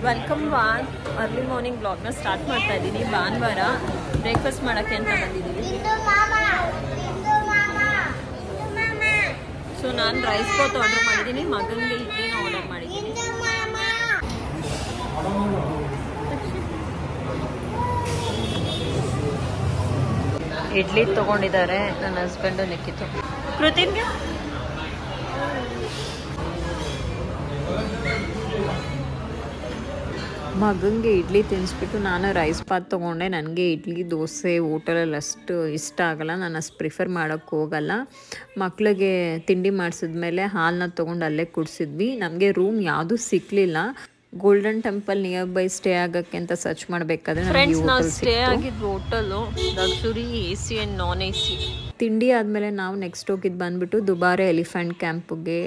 Welcome one early morning ಬ್ಲಾಗ್ನ ಸ್ಟಾರ್ಟ್ ಮಾಡ್ತಾ ಇದ್ದೀನಿ. ಭಾನುವಾರ ಬ್ರೇಕ್ಫಾಸ್ಟ್ ಮಾಡೋಕ್ಕೆ ಅಂತ ಬಂದಿದ್ದೀವಿ. ಸೊ ನಾನು ರೈಸ್ ಬಾತ್ ಆರ್ಡರ್ ಮಾಡಿದ್ದೀನಿ, ಮಗನಿಗೆ ಇಡ್ಲಿನ ಆರ್ಡರ್ ಮಾಡಿದ್ದೀನಿ. ಇಡ್ಲಿ ತೊಗೊಂಡಿದ್ದಾರೆ ನನ್ನ ಹಸ್ಬೆಂಡು ನಿಕ್ಕಿತು. ಕೃತಿನ್ಗೆ ಮಗನಿಗೆ ಇಡ್ಲಿ ತಿನ್ನಿಸ್ಬಿಟ್ಟು ನಾನು ರೈಸ್ ಬಾತ್ ತೊಗೊಂಡೆ. ನನಗೆ ಇಡ್ಲಿ ದೋಸೆ ಹೋಟೆಲಲ್ಲಿ ಅಷ್ಟು ಇಷ್ಟ ಆಗಲ್ಲ, ನಾನು ಅಷ್ಟು ಪ್ರಿಫರ್ ಮಾಡೋಕ್ಕೆ ಹೋಗಲ್ಲ. ಮಕ್ಳಿಗೆ ತಿಂಡಿ ಮಾಡಿಸಿದ್ಮೇಲೆ ಹಾಲನ್ನ ತೊಗೊಂಡು ಅಲ್ಲೇ ಕುಡಿಸಿದ್ವಿ. ನಮಗೆ ರೂಮ್ ಯಾವುದೂ ಸಿಕ್ಕಲಿಲ್ಲ. Golden temple near by stay ಆಗೋಕ್ಕೆ ಅಂತ ಸರ್ಚ್ ಮಾಡಬೇಕಾದ್ರೆ ನಾವು ಸ್ಟೇ ಆಗಿದ್ದು hotel luxury AC and non AC. ತಿಂಡಿ ಆದಮೇಲೆ ನಾವು ನೆಕ್ಸ್ಟ್ ಹೋಗಿದ್ದು ಬಂದುಬಿಟ್ಟು ದುಬಾರೆ ಎಲಿಫೆಂಟ್ ಕ್ಯಾಂಪ್ಗೆ.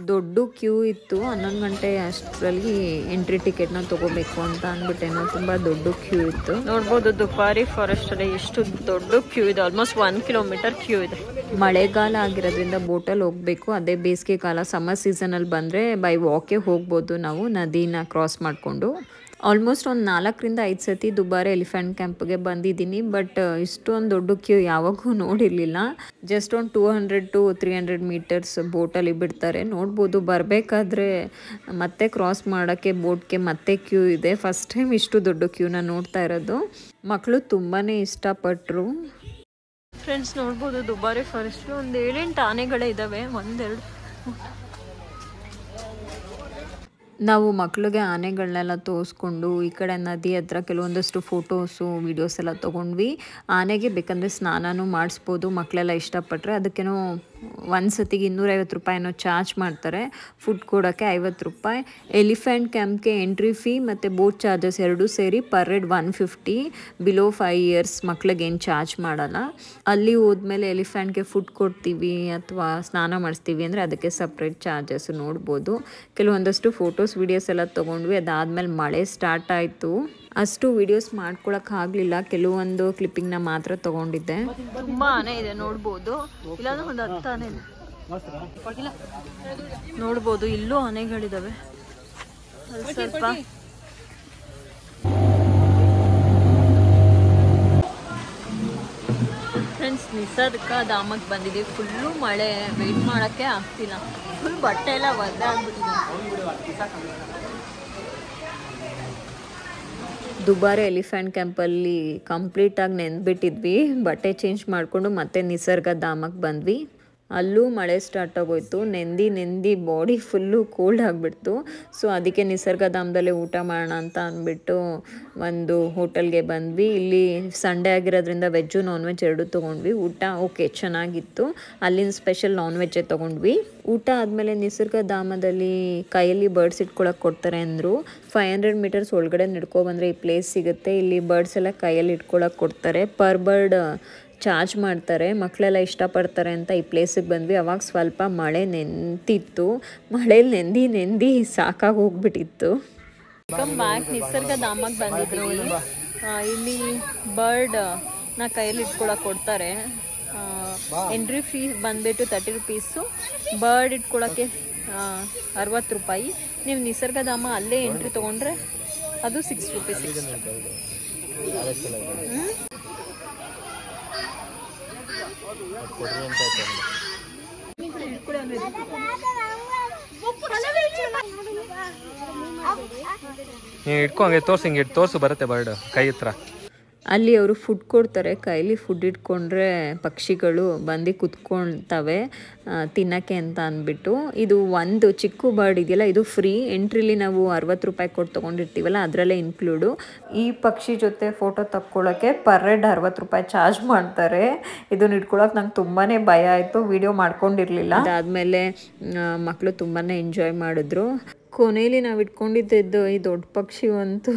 ದೊಡ್ಡ ಕ್ಯೂ ಇತ್ತು, 11 ಗಂಟೆ ಅಷ್ಟರಲ್ಲಿ ಎಂಟ್ರಿ ಟಿಕೆಟ್ನ ತೊಗೋಬೇಕು ಅಂತ ಅಂದ್ಬಿಟ್ಟೇನೋ ತುಂಬ ದೊಡ್ಡ ಕ್ಯೂ ಇತ್ತು. ನೋಡ್ಬೋದು ದುಬಾರಿ ಫಾರೆಸ್ಟಲ್ಲಿ ಎಷ್ಟು ದೊಡ್ಡ ಕ್ಯೂ ಇದೆ, ಆಲ್ಮೋಸ್ಟ್ 1 ಕಿಲೋಮೀಟರ್ ಕ್ಯೂ ಇದೆ. ಮಳೆಗಾಲ ಆಗಿರೋದ್ರಿಂದ ಬೋಟಲ್ಲಿ ಹೋಗಬೇಕು. ಅದೇ ಬೇಸಿಗೆ ಕಾಲ ಸಮ್ಮರ್ ಸೀಸನಲ್ಲಿ ಬಂದರೆ ಬೈ ವಾಕೇ ಹೋಗ್ಬೋದು ನಾವು ನದಿನ ಕ್ರಾಸ್ ಮಾಡಿಕೊಂಡು. ಆಲ್ಮೋಸ್ಟ್ ಒಂದು 4 ರಿಂದ 5 ಸತಿ ದುಬಾರೆ ಎಲಿಫೆಂಟ್ ಕ್ಯಾಂಪ್ಗೆ ಬಂದಿದ್ದೀನಿ. ಬಟ್ ಇಷ್ಟೊಂದು ದೊಡ್ಡ ಕ್ಯೂ ಯಾವಾಗೂ ನೋಡಿರಲಿಲ್ಲ. ಜಸ್ಟ್ ಒಂದು 200 to 300 ಮೀಟರ್ಸ್ ಬೋಟಲ್ಲಿ ಬಿಡ್ತಾರೆ. ನೋಡ್ಬೋದು ಬರಬೇಕಾದ್ರೆ ಮತ್ತೆ ಕ್ರಾಸ್ ಮಾಡೋಕ್ಕೆ ಬೋಟ್ಗೆ ಮತ್ತೆ ಕ್ಯೂ ಇದೆ. ಫಸ್ಟ್ ಟೈಮ್ ಇಷ್ಟು ದೊಡ್ಡ ಕ್ಯೂನ ನೋಡ್ತಾ ಇರೋದು. ಮಕ್ಕಳು ತುಂಬಾ ಇಷ್ಟಪಟ್ಟರು. ಫ್ರೆಂಡ್ಸ್ ನೋಡ್ಬೋದು ದುಬಾರೆ ಫಾರೆಸ್ಟ್ ಒಂದು 7-8 ಆನೆಗಳೇ ಇದ್ದಾವೆ. 1-2 ನಾವು ಮಕ್ಕಳಿಗೆ ಆನೆಗಳನ್ನೆಲ್ಲ ತೋರಿಸ್ಕೊಂಡು ಈ ಕಡೆ ನದಿ ಹತ್ರ ಕೆಲವೊಂದಷ್ಟು ಫೋಟೋಸು ವೀಡಿಯೋಸ್ ಎಲ್ಲ ತೊಗೊಂಡ್ವಿ. ಆನೆಗೆ ಬೇಕಂದರೆ ಸ್ನಾನನೂ ಮಾಡಿಸ್ಬೋದು ಮಕ್ಕಳೆಲ್ಲ ಇಷ್ಟಪಟ್ಟರೆ. ಅದಕ್ಕೇನೋ ಒಂದು ಸತಿಗೆ 250 ರೂಪಾಯಿನೋ ಚಾರ್ಜ್ ಮಾಡ್ತಾರೆ. ಫುಡ್ ಕೊಡೋಕ್ಕೆ 50 ರೂಪಾಯಿ. ಎಲಿಫೆಂಟ್ ಕ್ಯಾಂಪ್ಗೆ ಎಂಟ್ರಿ ಫೀ ಮತ್ತು ಬೋಟ್ ಚಾರ್ಜಸ್ ಎರಡೂ ಸೇರಿ ಪರ್ ಹೆಡ್ 150. ಬಿಲೋ 5 ಇಯರ್ಸ್ ಮಕ್ಳಿಗೆ ಏನು ಚಾರ್ಜ್ ಮಾಡಲ್ಲ. ಅಲ್ಲಿ ಹೋದ್ಮೇಲೆ ಎಲಿಫೆಂಟ್ಗೆ ಫುಡ್ ಕೊಡ್ತೀವಿ ಅಥವಾ ಸ್ನಾನ ಮಾಡಿಸ್ತೀವಿ ಅಂದರೆ ಅದಕ್ಕೆ ಸಪ್ರೇಟ್ ಚಾರ್ಜಸ್ ನೋಡ್ಬೋದು. ಕೆಲವೊಂದಷ್ಟು ಫೋಟೋಸ್ ವೀಡಿಯೋಸ್ ಎಲ್ಲ ತೊಗೊಂಡ್ವಿ. ಅದಾದಮೇಲೆ ಮಳೆ ಸ್ಟಾರ್ಟ್ ಆಯಿತು. ಅಷ್ಟು ವೀಡಿಯೋಸ್ ಮಾಡ್ಕೊಳಕ್ಕಾಗಲಿಲ್ಲ, ಕೆಲವೊಂದು ಕ್ಲಿಪ್ಪಿಂಗ್ನ ಮಾತ್ರ ತೊಗೊಂಡಿದ್ದೆ. ತುಂಬ ಆನೆ ಇದೆ ನೋಡ್ಬೋದು. ಇಲ್ಲಾಂದ್ರೆ ಒಂದು 10 ಆನೆ ಇದೆ ನೋಡ್ಬೋದು. ಇಲ್ಲೂ ಆನೆಗಳಿದ್ದಾವೆ. ಸ್ವಲ್ಪ ಫ್ರೆಂಡ್ಸ್ ನಿಸರ್ಗ ಧಾಮಕ್ಕೆ ಬಂದಿದ್ದೀವಿ. ಫುಲ್ಲು ಮಳೆ, ವೆಯ್ಟ್ ಮಾಡೋಕ್ಕೆ ಆಗ್ತಿಲ್ಲ. ಫುಲ್ ಬಟ್ಟೆ ಎಲ್ಲ ಒದ್ದೆ ಆಗ್ಬಿಟ್ಟಿದೆ. ದುಬಾರೆ ಎಲಿಫೆಂಟ್ ಕ್ಯಾಂಪಲ್ಲಿ ಕಂಪ್ಲೀಟಾಗಿ ನೆಂದ್ಬಿಟ್ಟಿದ್ವಿ. ಬಟ್ಟೆ ಚೇಂಜ್ ಮಾಡಿಕೊಂಡು ಮತ್ತೆ ನಿಸರ್ಗ ಧಾಮಕ್ಕೆ ಬಂದ್ವಿ. ಅಲ್ಲೂ ಮಳೆ ಸ್ಟಾರ್ಟ್ ಆಗೋಯ್ತು. ನೆಂದಿ ಬಾಡಿ ಫುಲ್ಲು ಕೋಲ್ಡ್ ಆಗಿಬಿಡ್ತು. ಸೊ ಅದಕ್ಕೆ ನಿಸರ್ಗಧಾಮದಲ್ಲೇ ಊಟ ಮಾಡೋಣ ಅಂತ ಅಂದ್ಬಿಟ್ಟು ಒಂದು ಹೋಟೆಲ್ಗೆ ಬಂದ್ವಿ. ಇಲ್ಲಿ ಸಂಡೇ ಆಗಿರೋದ್ರಿಂದ ವೆಜ್ಜು ನಾನ್ ವೆಜ್ ಎರಡೂ ತೊಗೊಂಡ್ವಿ. ಊಟ ಓಕೆ ಚೆನ್ನಾಗಿತ್ತು. ಅಲ್ಲಿನ ಸ್ಪೆಷಲ್ ನಾನ್ ವೆಜ್ಜೇ ತೊಗೊಂಡ್ವಿ. ಊಟ ಆದಮೇಲೆ ನಿಸರ್ಗಧಾಮದಲ್ಲಿ ಕೈಯಲ್ಲಿ ಬರ್ಡ್ಸ್ ಇಟ್ಕೊಳಕ್ಕೆ ಕೊಡ್ತಾರೆ ಅಂದರು. 500 ಮೀಟರ್ಸ್ ಒಳಗಡೆ ನಡ್ಕೊಬಂದರೆ ಈ ಪ್ಲೇಸ್ ಸಿಗುತ್ತೆ. ಇಲ್ಲಿ ಬರ್ಡ್ಸ್ ಎಲ್ಲ ಕೈಯಲ್ಲಿ ಇಟ್ಕೊಳಕ್ಕೆ ಕೊಡ್ತಾರೆ. ಪರ್ ಬರ್ಡ್ ಚಾರ್ಜ್ ಮಾಡ್ತಾರೆ. ಮಕ್ಕಳೆಲ್ಲ ಇಷ್ಟಪಡ್ತಾರೆ ಅಂತ ಈ ಪ್ಲೇಸಿಗೆ ಬಂದ್ವಿ. ಅವಾಗ ಸ್ವಲ್ಪ ಮಳೆ ನಿಂತಿತ್ತು. ಮಳೇಲಿ ನೆಂದಿ ಸಾಕಾಗಿ ಹೋಗ್ಬಿಟ್ಟಿತ್ತು. Welcome back. ನಿಸರ್ಗಧಾಮಕ್ಕೆ ಬಂದಿದ್ರು. ಇಲ್ಲಿ ಬರ್ಡ್ನ ಕೈಯಲ್ಲಿ ಇಟ್ಕೊಳಕ್ಕೆ ಕೊಡ್ತಾರೆ. ಎಂಟ್ರಿ ಫೀಸ್ ಬಂದ್ಬಿಟ್ಟು 30 ರೂಪೀಸು. ಬರ್ಡ್ ಇಟ್ಕೊಳಕ್ಕೆ 60 ರೂಪಾಯಿ. ನೀವು ನಿಸರ್ಗಧಾಮ ಅಲ್ಲೇ ಎಂಟ್ರಿ ತೊಗೊಂಡ್ರೆ ಅದು 6 ರೂಪೀಸ್. ನೀನು ಇಟ್ಕೊ, ಹಂಗೆ ತೋರ್ಸು, ಹಿಂಗೆ ತೋರ್ಸು ಬರುತ್ತೆ ಬರ್ಡ್ ಕೈ ಹತ್ರ. ಅಲ್ಲಿ ಅವರು ಫುಡ್ ಕೊಡ್ತಾರೆ. ಕೈಲಿ ಫುಡ್ ಇಟ್ಕೊಂಡ್ರೆ ಪಕ್ಷಿಗಳು ಬಂದು ಕುತ್ಕೊಳ್ತವೆ ತಿನ್ನೋಕ್ಕೆ ಅಂತ ಅಂದ್ಬಿಟ್ಟು. ಇದು ಒಂದು ಚಿಕ್ಕ ಬರ್ಡ್ ಇದೆಯಲ್ಲ, ಇದು ಫ್ರೀ ಎಂಟ್ರಿಲಿ. ನಾವು 60 ರೂಪಾಯಿ ಕೊಟ್ಟು ತೊಗೊಂಡಿರ್ತೀವಲ್ಲ ಅದರಲ್ಲೇ ಇನ್ಕ್ಲೂಡು. ಈ ಪಕ್ಷಿ ಜೊತೆ ಫೋಟೋ ತಕ್ಕೊಳ್ಳೋಕ್ಕೆ ಪರ್ ಹೆಡ್ 60 ರೂಪಾಯಿ ಚಾರ್ಜ್ ಮಾಡ್ತಾರೆ. ಇದನ್ನ ಇಟ್ಕೊಳ್ಳೋಕೆ ನಂಗೆ ತುಂಬಾ ಭಯ ಆಯಿತು. ವಿಡಿಯೋ ಮಾಡ್ಕೊಂಡಿರಲಿಲ್ಲ. ಅದಾದಮೇಲೆ ಮಕ್ಕಳು ತುಂಬಾ ಎಂಜಾಯ್ ಮಾಡಿದ್ರು. ಕೊನೆಯಲ್ಲಿ ನಾವು ಇಟ್ಕೊಂಡಿದ್ದು ಈ ದೊಡ್ಡ ಪಕ್ಷಿ ಅಂತೂ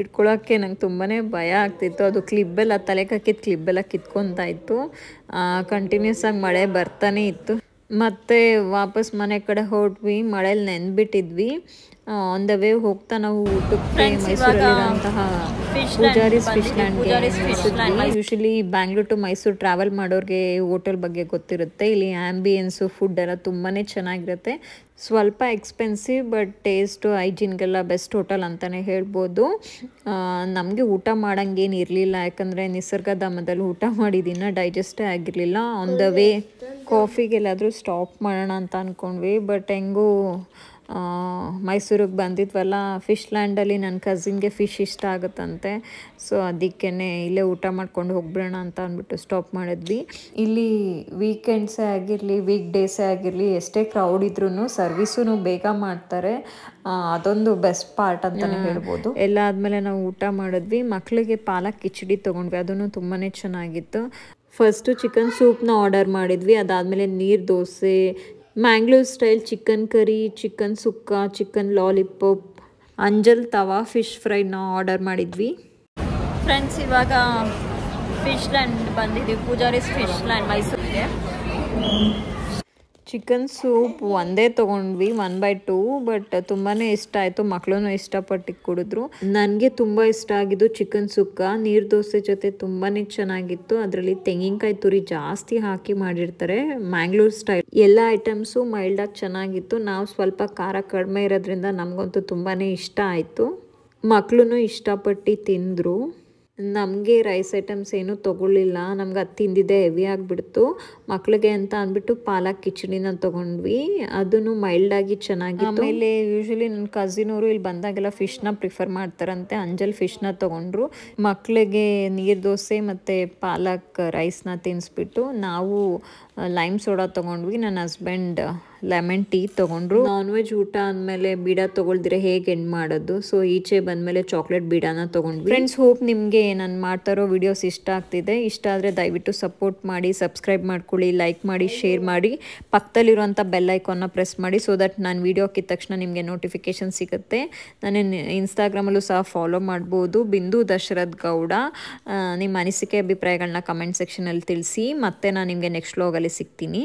ಇಟ್ಕೊಳ್ಳೋಕ್ಕೆ ನಂಗೆ ತುಂಬಾ ಭಯ ಆಗ್ತಿತ್ತು. ಅದು ಕ್ಲಿಬ್ಬೆಲ್ಲ ತಲೆಗೆ ಹಾಕಿದ್ದು ಕ್ಲಿಬ್ಬೆಲ್ಲ ಕಿತ್ಕೊತಾ ಇತ್ತು. ಕಂಟಿನ್ಯೂಸ್ ಆಗಿ ಮಳೆ ಬರ್ತಾನೆ ಇತ್ತು. ಮತ್ತು ವಾಪಸ್ ಮನೆ ಕಡೆ ಹೊರಟ್ವಿ, ಮಳೇಲಿ ನೆಂದ್ಬಿಟ್ಟಿದ್ವಿ. ಆನ್ ದ ವೇ ಹೋಗ್ತಾ ನಾವು ಊಟಕ್ಕೆ ಮೈಸೂರಲ್ಲಿರೋಂತಹ ಪೂಜಾರೀಸ್ ಫಿಶ್ ಲ್ಯಾಂಡ್ಗೆ ನಿಲ್ಸಿದ್ವಿ. Usually Bangalore to Mysuru travel ಮಾಡೋರಿಗೆ ಹೋಟೆಲ್ ಬಗ್ಗೆ ಗೊತ್ತಿರುತ್ತೆ. ಇಲ್ಲಿ ಆ್ಯಂಬಿಯನ್ಸು ಫುಡ್ ಎಲ್ಲ ತುಂಬಾ ಚೆನ್ನಾಗಿರುತ್ತೆ. ಸ್ವಲ್ಪ ಎಕ್ಸ್ಪೆನ್ಸಿವ್, ಬಟ್ ಟೇಸ್ಟು ಹೈಜೀನ್ಗೆಲ್ಲ ಬೆಸ್ಟ್ ಹೋಟೆಲ್ ಅಂತಲೇ ಹೇಳ್ಬೋದು. ನಮಗೆ ಊಟ ಮಾಡೋಂಗೇನು ಇರಲಿಲ್ಲ, ಯಾಕಂದರೆ ನಿಸರ್ಗಧಾಮದಲ್ಲಿ ಊಟ ಮಾಡಿದ್ದೀನ ಡೈಜೆಸ್ಟೇ ಆಗಿರಲಿಲ್ಲ. ಆನ್ ದ ವೇ ಕಾಫಿಗೆಲ್ಲಾದರೂ ಸ್ಟಾಪ್ ಮಾಡೋಣ ಅಂತ ಅಂದ್ಕೊಂಡ್ವಿ. ಬಟ್ ಹೆಂಗೂ ಮೈಸೂರಿಗೆ ಬಂದಿದ್ವಲ್ಲ, ಫಿಶ್ ಲ್ಯಾಂಡಲ್ಲಿ ನನ್ನ ಕಸಿನ್ಗೆ ಫಿಶ್ ಇಷ್ಟ ಆಗುತ್ತಂತೆ. ಸೊ ಅದಕ್ಕೇ ಇಲ್ಲೇ ಊಟ ಮಾಡ್ಕೊಂಡು ಹೋಗ್ಬಿಡೋಣ ಅಂತ ಅಂದ್ಬಿಟ್ಟು ಸ್ಟಾಪ್ ಮಾಡಿದ್ವಿ. ಇಲ್ಲಿ ವೀಕೆಂಡ್ಸೇ ಆಗಿರಲಿ, ವೀಕ್ ಡೇಸೇ ಆಗಿರಲಿ, ಎಷ್ಟೇ ಕ್ರೌಡ್ ಇದ್ರೂ ಸರ್ವಿಸೂ ಬೇಗ ಮಾಡ್ತಾರೆ. ಅದೊಂದು ಬೆಸ್ಟ್ ಪಾರ್ಟ್ ಅಂತಲೇ ಹೇಳ್ಬೋದು. ಎಲ್ಲ ಆದಮೇಲೆ ನಾವು ಊಟ ಮಾಡಿದ್ವಿ. ಮಕ್ಕಳಿಗೆ ಪಾಲಕ್ ಕಿಚಡಿ ತೊಗೊಂಡ್ವಿ, ಅದನ್ನು ತುಂಬಾ ಚೆನ್ನಾಗಿತ್ತು. ಫಸ್ಟು ಚಿಕನ್ ಸೂಪ್ನ ಆರ್ಡರ್ ಮಾಡಿದ್ವಿ, ಅದಾದಮೇಲೆ neer dosa, Mangalore style chicken curry, chicken sukka, chicken lollipop, anjal tawa fish ಫ್ರೈನ ಆರ್ಡರ್ ಮಾಡಿದ್ವಿ. ಫ್ರೆಂಡ್ಸ್, ಇವಾಗ ಫಿಶ್ ಲ್ಯಾಂಡ್ ಬಂದಿದ್ದೀವಿ, ಪೂಜಾರೀಸ್ ಫಿಶ್ ಲ್ಯಾಂಡ್ ಮೈಸೂರಿಗೆ. ಚಿಕನ್ ಸೂಪ್ ಒಂದೇ ತೊಗೊಂಡ್ವಿ 1/2, ಬಟ್ ತುಂಬಾ ಇಷ್ಟ ಆಯಿತು. ಮಕ್ಕಳು ಇಷ್ಟಪಟ್ಟು ಕುಡಿದ್ರು. ನನಗೆ ತುಂಬ ಇಷ್ಟ ಆಗಿದ್ದು ಚಿಕನ್ ಸುಕ್ಕ. ನೀರು ದೋಸೆ ಜೊತೆ ತುಂಬಾ ಚೆನ್ನಾಗಿತ್ತು. ಅದರಲ್ಲಿ ತೆಂಗಿನಕಾಯಿ ತುರಿ ಜಾಸ್ತಿ ಹಾಕಿ ಮಾಡಿರ್ತಾರೆ, ಮ್ಯಾಂಗ್ಳೂರ್ ಸ್ಟೈಲ್. ಎಲ್ಲ ಐಟಮ್ಸು ಮೈಲ್ಡಾಗಿ ಚೆನ್ನಾಗಿತ್ತು. ನಾವು ಸ್ವಲ್ಪ ಖಾರ ಕಡಿಮೆ ಇರೋದ್ರಿಂದ ನಮಗಂತೂ ತುಂಬಾ ಇಷ್ಟ ಆಯಿತು. ಮಕ್ಕಳು ಇಷ್ಟಪಟ್ಟು ತಿಂದರು. ನಮಗೆ ರೈಸ್ ಐಟಮ್ಸ್ ಏನೂ ತೊಗೊಳ್ಳಿಲ್ಲ, ನಮ್ಗೆ ಅದು ತಿಂದಿದ್ದೆ ಹೆವಿ ಆಗಿಬಿಡ್ತು. ಮಕ್ಕಳಿಗೆ ಅಂತ ಅಂದ್ಬಿಟ್ಟು ಪಾಲಕ್ ಕಿಚಡಿನ ತೊಗೊಂಡ್ವಿ, ಅದನ್ನು ಮೈಲ್ಡಾಗಿ ಚೆನ್ನಾಗಿತ್ತು. ಆಮೇಲೆ ಯೂಶ್ವಲಿ ನನ್ನ ಕಸಿನವರು ಇಲ್ಲಿ ಬಂದಾಗೆಲ್ಲ ಫಿಶ್ನ ಪ್ರಿಫರ್ ಮಾಡ್ತಾರಂತೆ, ಅಂಜಲ್ ಫಿಶ್ನ ತೊಗೊಂಡ್ರು. ಮಕ್ಕಳಿಗೆ ನೀರು ದೋಸೆ ಮತ್ತು ಪಾಲಕ್ ರೈಸ್ನ ತಿನ್ನಿಸ್ಬಿಟ್ಟು ನಾವು ಲೈಮ್ ಸೋಡಾ ತೊಗೊಂಡ್ವಿ. ನನ್ನ ಹಸ್ಬೆಂಡ್ ಲೆಮನ್ ಟೀ ತೊಗೊಂಡ್ರು. ನಾನ್ ವೆಜ್ ಊಟ ಆದಮೇಲೆ ಬೀಡ ತೊಗೊಳ್ದಿರೆ ಹೇಗೆ ಎಂಡ್ ಮಾಡೋದು, ಸೊ ಈಚೆ ಬಂದಮೇಲೆ ಚಾಕ್ಲೇಟ್ ಬೀಡಾನ ತೊಗೊಂಡ್ವಿ. ಫ್ರೆಂಡ್ಸ್, ಹೋಪ್ ನಿಮಗೆ ನಾನು ಮಾಡ್ತಾ ಇರೋ ವಿಡಿಯೋಸ್ ಇಷ್ಟ ಆಗ್ತಿದೆ. ಇಷ್ಟ ಆದರೆ ದಯವಿಟ್ಟು ಸಪೋರ್ಟ್ ಮಾಡಿ, ಸಬ್ಸ್ಕ್ರೈಬ್ ಮಾಡ್ಕೊಳ್ಳಿ, ಲೈಕ್ ಮಾಡಿ, ಶೇರ್ ಮಾಡಿ, ಪಕ್ಕದಲ್ಲಿರುವಂಥ ಬೆಲ್ ಐಕಾನ್ನ ಪ್ರೆಸ್ ಮಾಡಿ, ಸೊ ದಟ್ ನಾನು ವಿಡಿಯೋ ಹಾಕಿದ ತಕ್ಷಣ ನಿಮಗೆ ನೋಟಿಫಿಕೇಷನ್ ಸಿಗುತ್ತೆ. ನಾನು ಇನ್ಸ್ಟಾಗ್ರಾಮಲ್ಲೂ ಸಹ ಫಾಲೋ ಮಾಡ್ಬೋದು, ಬಿಂದು ದಶರಥ್ ಗೌಡ. ನಿಮ್ಮ ಅನಿಸಿಕೆ ಅಭಿಪ್ರಾಯಗಳನ್ನ ಕಮೆಂಟ್ ಸೆಕ್ಷನಲ್ಲಿ ತಿಳಿಸಿ. ಮತ್ತೆ ನಾನು ನಿಮಗೆ ನೆಕ್ಸ್ಟ್ ವ್ಲಾಗಲ್ಲಿ ಸಿಗ್ತೀನಿ.